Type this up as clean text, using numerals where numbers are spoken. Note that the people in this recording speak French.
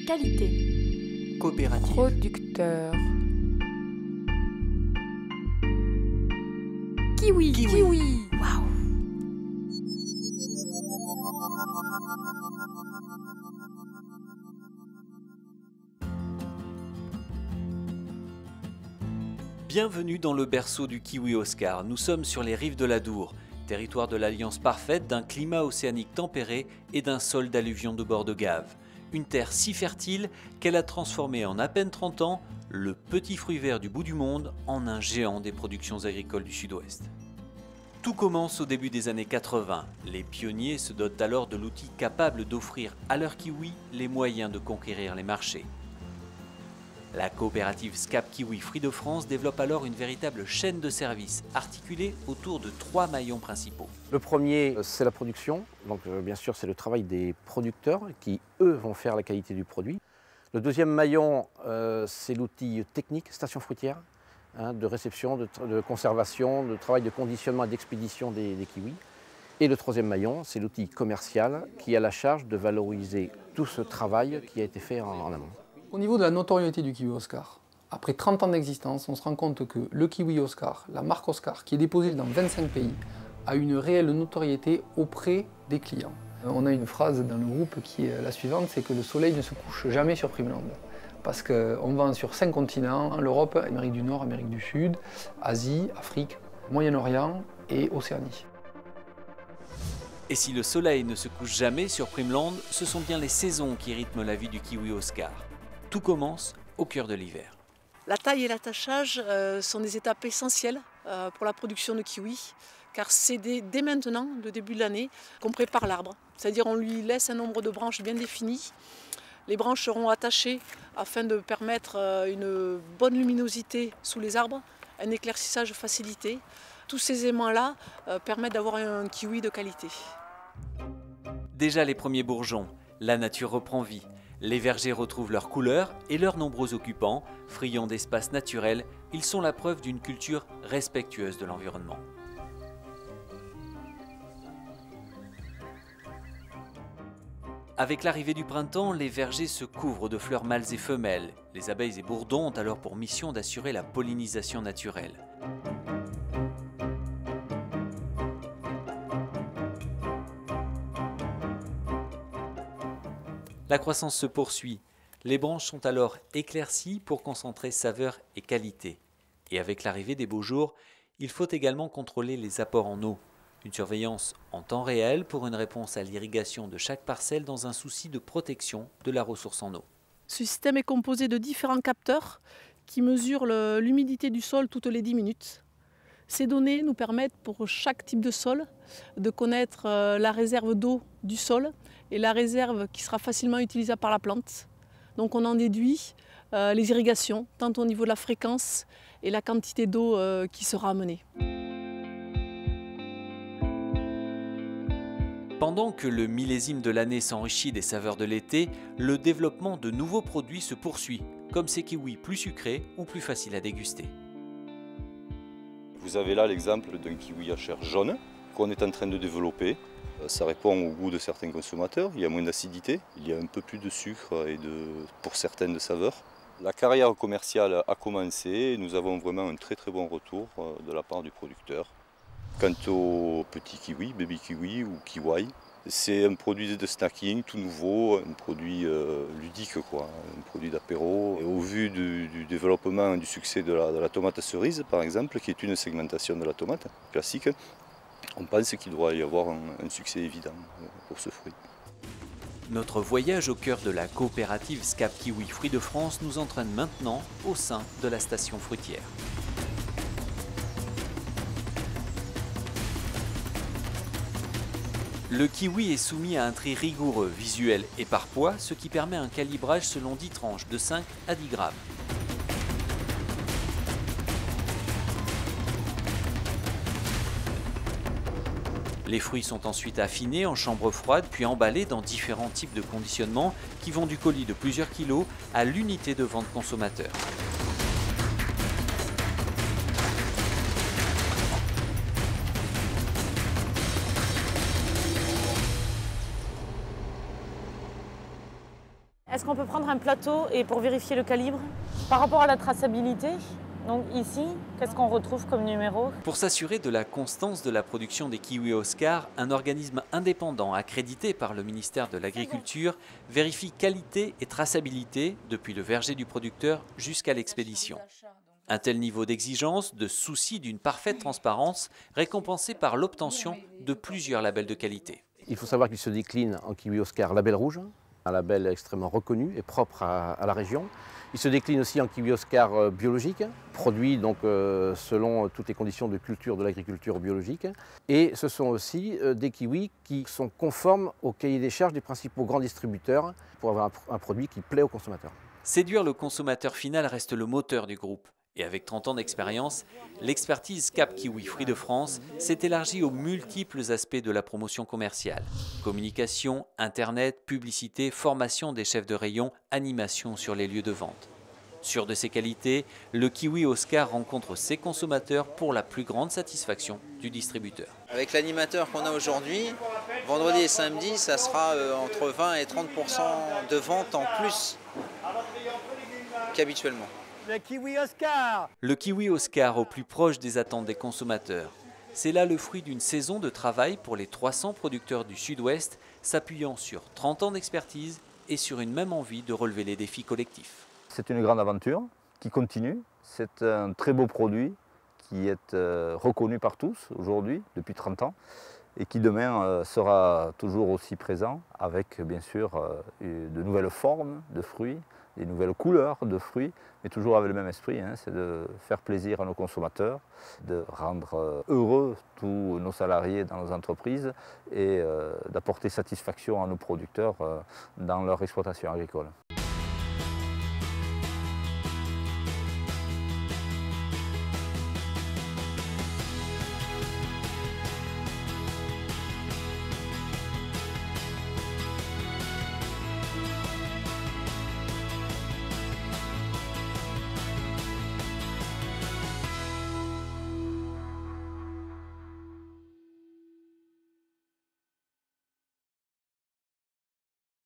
Qualité. Coopérative. Producteur. Kiwi. Kiwi. Waouh. Bienvenue dans le berceau du kiwi Oscar. Nous sommes sur les rives de l'Adour, territoire de l'alliance parfaite d'un climat océanique tempéré et d'un sol d'alluvions de bord de Gave. Une terre si fertile qu'elle a transformé en à peine 30 ans le petit fruit vert du bout du monde en un géant des productions agricoles du sud-ouest. Tout commence au début des années 80. Les pionniers se dotent alors de l'outil capable d'offrir à leurs kiwis les moyens de conquérir les marchés. La coopérative SCAP Kiwi Fruits de France développe alors une véritable chaîne de services articulée autour de 3 maillons principaux. Le premier, c'est la production. Donc, bien sûr, c'est le travail des producteurs qui, eux, vont faire la qualité du produit. Le deuxième maillon, c'est l'outil technique, station fruitière, de réception, de conservation, de travail de conditionnement et d'expédition des kiwis. Et le troisième maillon, c'est l'outil commercial qui a la charge de valoriser tout ce travail qui a été fait en amont. Au niveau de la notoriété du kiwi Oscar, après 30 ans d'existence, on se rend compte que le kiwi Oscar, la marque Oscar, qui est déposée dans 25 pays, a une réelle notoriété auprès des clients. On a une phrase dans le groupe qui est la suivante, c'est que le soleil ne se couche jamais sur Primeland. Parce qu'on vend sur 5 continents, l'Europe, Amérique du Nord, Amérique du Sud, Asie, Afrique, Moyen-Orient et Océanie. Et si le soleil ne se couche jamais sur Primeland, ce sont bien les saisons qui rythment la vie du kiwi Oscar. Tout commence au cœur de l'hiver. La taille et l'attachage sont des étapes essentielles pour la production de kiwi, car c'est dès maintenant, le début de l'année, qu'on prépare l'arbre. C'est-à-dire on lui laisse un nombre de branches bien défini. Les branches seront attachées afin de permettre une bonne luminosité sous les arbres, un éclaircissage facilité. Tous ces aimants-là permettent d'avoir un kiwi de qualité. Déjà les premiers bourgeons, la nature reprend vie. Les vergers retrouvent leur couleur et leurs nombreux occupants, friands d'espaces naturels, ils sont la preuve d'une culture respectueuse de l'environnement. Avec l'arrivée du printemps, les vergers se couvrent de fleurs mâles et femelles. Les abeilles et bourdons ont alors pour mission d'assurer la pollinisation naturelle. La croissance se poursuit. Les branches sont alors éclaircies pour concentrer saveur et qualité. Et avec l'arrivée des beaux jours, il faut également contrôler les apports en eau. Une surveillance en temps réel pour une réponse à l'irrigation de chaque parcelle dans un souci de protection de la ressource en eau. Ce système est composé de différents capteurs qui mesurent l'humidité du sol toutes les 10 minutes. Ces données nous permettent pour chaque type de sol de connaître la réserve d'eau du sol et la réserve qui sera facilement utilisable par la plante. Donc on en déduit les irrigations, tant au niveau de la fréquence et la quantité d'eau qui sera amenée. Pendant que le millésime de l'année s'enrichit des saveurs de l'été, le développement de nouveaux produits se poursuit, comme ces kiwis plus sucrés ou plus faciles à déguster. Vous avez là l'exemple d'un kiwi à chair jaune qu'on est en train de développer. Ça répond au goût de certains consommateurs, il y a moins d'acidité, il y a un peu plus de sucre et pour certaines de saveurs. La carrière commerciale a commencé et nous avons vraiment un très bon retour de la part du producteur. Quant au petit kiwi, baby kiwi ou kiwai, c'est un produit de snacking tout nouveau, un produit ludique, un produit d'apéro. Au vu du développement et du succès de la tomate cerise par exemple, qui est une segmentation de la tomate classique, on pense qu'il doit y avoir un succès évident pour ce fruit. Notre voyage au cœur de la coopérative SCAP Kiwi Fruits de France nous entraîne maintenant au sein de la station fruitière. Le kiwi est soumis à un tri rigoureux, visuel et par poids, ce qui permet un calibrage selon 10 tranches de 5 à 10 grammes. Les fruits sont ensuite affinés en chambre froide puis emballés dans différents types de conditionnement qui vont du colis de plusieurs kilos à l'unité de vente consommateur. Est-ce qu'on peut prendre un plateau et pour vérifier le calibre? Par rapport à la traçabilité, donc ici, qu'est-ce qu'on retrouve comme numéro? Pour s'assurer de la constance de la production des kiwis Oscar, un organisme indépendant accrédité par le ministère de l'Agriculture vérifie qualité et traçabilité depuis le verger du producteur jusqu'à l'expédition. Un tel niveau d'exigence, de souci d'une parfaite transparence, récompensé par l'obtention de plusieurs labels de qualité. Il faut savoir qu'il se décline en kiwi Oscar label rouge, un label extrêmement reconnu et propre à la région. Il se décline aussi en kiwi Oscar biologique, produit donc selon toutes les conditions de culture de l'agriculture biologique. Et ce sont aussi des kiwis qui sont conformes au cahier des charges des principaux grands distributeurs pour avoir un produit qui plaît aux consommateurs. Séduire le consommateur final reste le moteur du groupe. Et avec 30 ans d'expérience, l'expertise Cap Kiwi Fruits de France s'est élargie aux multiples aspects de la promotion commerciale. Communication, internet, publicité, formation des chefs de rayon, animation sur les lieux de vente. Sûr de ses qualités, le kiwi Oscar rencontre ses consommateurs pour la plus grande satisfaction du distributeur. Avec l'animateur qu'on a aujourd'hui, vendredi et samedi, ça sera entre 20 et 30% de vente en plus qu'habituellement. Le kiwi Oscar! Le kiwi Oscar au plus proche des attentes des consommateurs. C'est là le fruit d'une saison de travail pour les 300 producteurs du Sud-Ouest, s'appuyant sur 30 ans d'expertise et sur une même envie de relever les défis collectifs. C'est une grande aventure qui continue. C'est un très beau produit qui est reconnu par tous aujourd'hui, depuis 30 ans, et qui demain sera toujours aussi présent avec bien sûr de nouvelles formes de fruits, des nouvelles couleurs de fruits, mais toujours avec le même esprit, hein, c'est de faire plaisir à nos consommateurs, de rendre heureux tous nos salariés dans nos entreprises et d'apporter satisfaction à nos producteurs dans leur exploitation agricole.